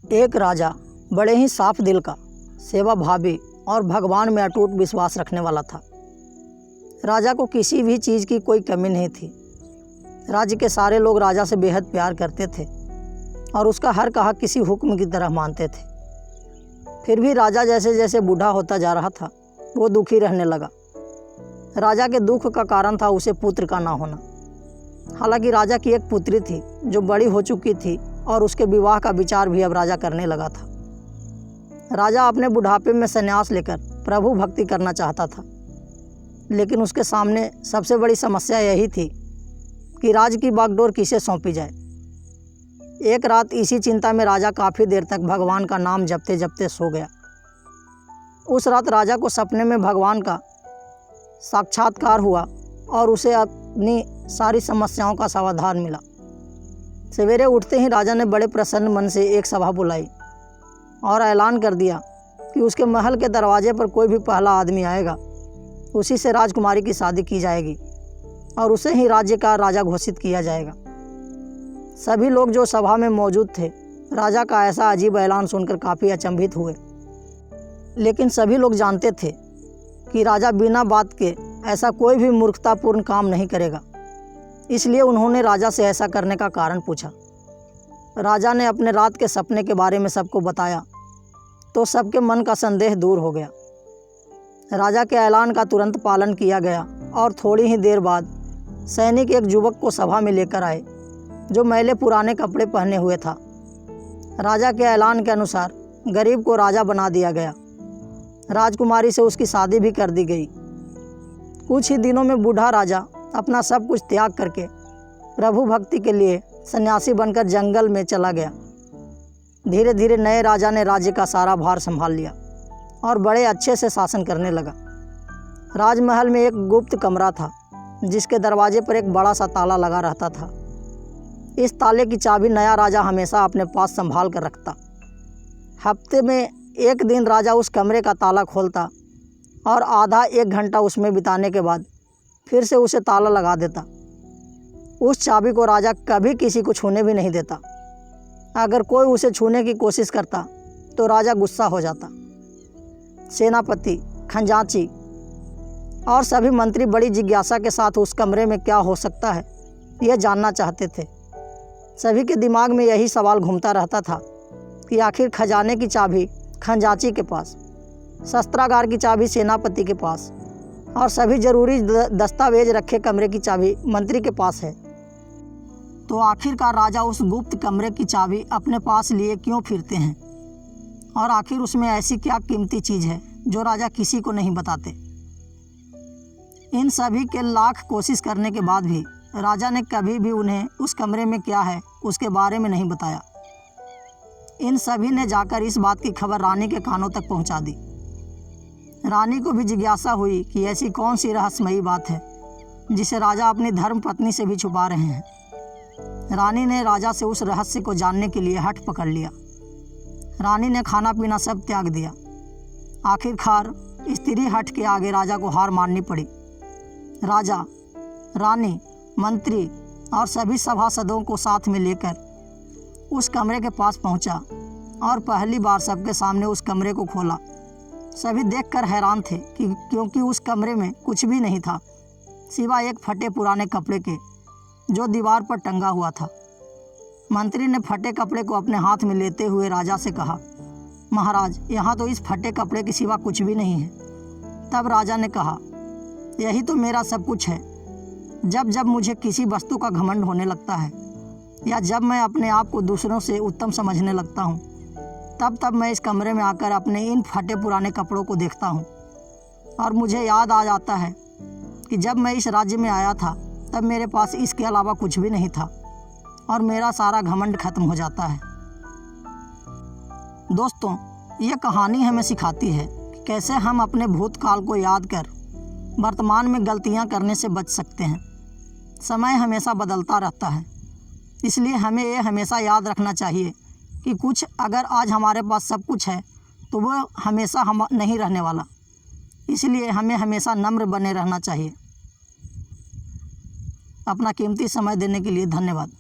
एक राजा बड़े ही साफ दिल का, सेवा भावी और भगवान में अटूट विश्वास रखने वाला था। राजा को किसी भी चीज़ की कोई कमी नहीं थी। राज्य के सारे लोग राजा से बेहद प्यार करते थे और उसका हर कहा किसी हुक्म की तरह मानते थे। फिर भी राजा जैसे जैसे बूढ़ा होता जा रहा था, वो दुखी रहने लगा। राजा के दुख का कारण था उसे पुत्र का ना होना। हालांकि राजा की एक पुत्री थी जो बड़ी हो चुकी थी और उसके विवाह का विचार भी अब राजा करने लगा था। राजा अपने बुढ़ापे में संन्यास लेकर प्रभु भक्ति करना चाहता था, लेकिन उसके सामने सबसे बड़ी समस्या यही थी कि राज की बागडोर किसे सौंपी जाए। एक रात इसी चिंता में राजा काफ़ी देर तक भगवान का नाम जपते जपते सो गया। उस रात राजा को सपने में भगवान का साक्षात्कार हुआ और उसे अपनी सारी समस्याओं का समाधान मिला। सवेरे उठते ही राजा ने बड़े प्रसन्न मन से एक सभा बुलाई और ऐलान कर दिया कि उसके महल के दरवाजे पर कोई भी पहला आदमी आएगा, उसी से राजकुमारी की शादी की जाएगी और उसे ही राज्य का राजा घोषित किया जाएगा। सभी लोग जो सभा में मौजूद थे राजा का ऐसा अजीब ऐलान सुनकर काफ़ी अचंभित हुए, लेकिन सभी लोग जानते थे कि राजा बिना बात के ऐसा कोई भी मूर्खतापूर्ण काम नहीं करेगा। इसलिए उन्होंने राजा से ऐसा करने का कारण पूछा। राजा ने अपने रात के सपने के बारे में सबको बताया तो सबके मन का संदेह दूर हो गया। राजा के ऐलान का तुरंत पालन किया गया और थोड़ी ही देर बाद सैनिक एक युवक को सभा में लेकर आए जो मैले पुराने कपड़े पहने हुए था। राजा के ऐलान के अनुसार गरीब को राजा बना दिया गया। राजकुमारी से उसकी शादी भी कर दी गई। कुछ ही दिनों में बूढ़ा राजा अपना सब कुछ त्याग करके प्रभु भक्ति के लिए सन्यासी बनकर जंगल में चला गया। धीरे धीरे नए राजा ने राज्य का सारा भार संभाल लिया और बड़े अच्छे से शासन करने लगा। राजमहल में एक गुप्त कमरा था जिसके दरवाजे पर एक बड़ा सा ताला लगा रहता था। इस ताले की चाबी नया राजा हमेशा अपने पास संभाल कर रखता। हफ्ते में एक दिन राजा उस कमरे का ताला खोलता और आधा एक घंटा उसमें बिताने के बाद फिर से उसे ताला लगा देता। उस चाबी को राजा कभी किसी को छूने भी नहीं देता। अगर कोई उसे छूने की कोशिश करता तो राजा गुस्सा हो जाता। सेनापति, खजांची और सभी मंत्री बड़ी जिज्ञासा के साथ उस कमरे में क्या हो सकता है यह जानना चाहते थे। सभी के दिमाग में यही सवाल घूमता रहता था कि आखिर खजाने की चाबी खजांची के पास, शस्त्रागार की चाबी सेनापति के पास और सभी जरूरी दस्तावेज रखे कमरे की चाबी मंत्री के पास है। तो आखिरकार राजा उस गुप्त कमरे की चाबी अपने पास लिए क्यों फिरते हैं और आखिर उसमें ऐसी क्या कीमती चीज़ है जो राजा किसी को नहीं बताते। इन सभी के लाख कोशिश करने के बाद भी राजा ने कभी भी उन्हें उस कमरे में क्या है उसके बारे में नहीं बताया। इन सभी ने जाकर इस बात की खबर रानी के कानों तक पहुंचा दी। रानी को भी जिज्ञासा हुई कि ऐसी कौन सी रहस्यमयी बात है जिसे राजा अपनी धर्म पत्नी से भी छुपा रहे हैं। रानी ने राजा से उस रहस्य को जानने के लिए हठ पकड़ लिया। रानी ने खाना पीना सब त्याग दिया। आखिरकार स्त्री हठ के आगे राजा को हार माननी पड़ी। राजा, रानी, मंत्री और सभी सभासदों को साथ में लेकर उस कमरे के पास पहुंचा और पहली बार सबके सामने उस कमरे को खोला। सभी देखकर हैरान थे क्योंकि उस कमरे में कुछ भी नहीं था सिवाय एक फटे पुराने कपड़े के जो दीवार पर टंगा हुआ था। मंत्री ने फटे कपड़े को अपने हाथ में लेते हुए राजा से कहा, महाराज, यहाँ तो इस फटे कपड़े के सिवा कुछ भी नहीं है। तब राजा ने कहा, यही तो मेरा सब कुछ है। जब जब मुझे किसी वस्तु का घमंड होने लगता है या जब मैं अपने आप को दूसरों से उत्तम समझने लगता हूँ, तब तब मैं इस कमरे में आकर अपने इन फटे पुराने कपड़ों को देखता हूँ और मुझे याद आ जाता है कि जब मैं इस राज्य में आया था तब मेरे पास इसके अलावा कुछ भी नहीं था और मेरा सारा घमंड खत्म हो जाता है। दोस्तों, ये कहानी हमें सिखाती है कि कैसे हम अपने भूतकाल को याद कर वर्तमान में गलतियाँ करने से बच सकते हैं। समय हमेशा बदलता रहता है, इसलिए हमें ये हमेशा याद रखना चाहिए कि कुछ अगर आज हमारे पास सब कुछ है तो वो हमेशा हम नहीं रहने वाला। इसलिए हमें हमेशा नम्र बने रहना चाहिए। अपना कीमती समय देने के लिए धन्यवाद।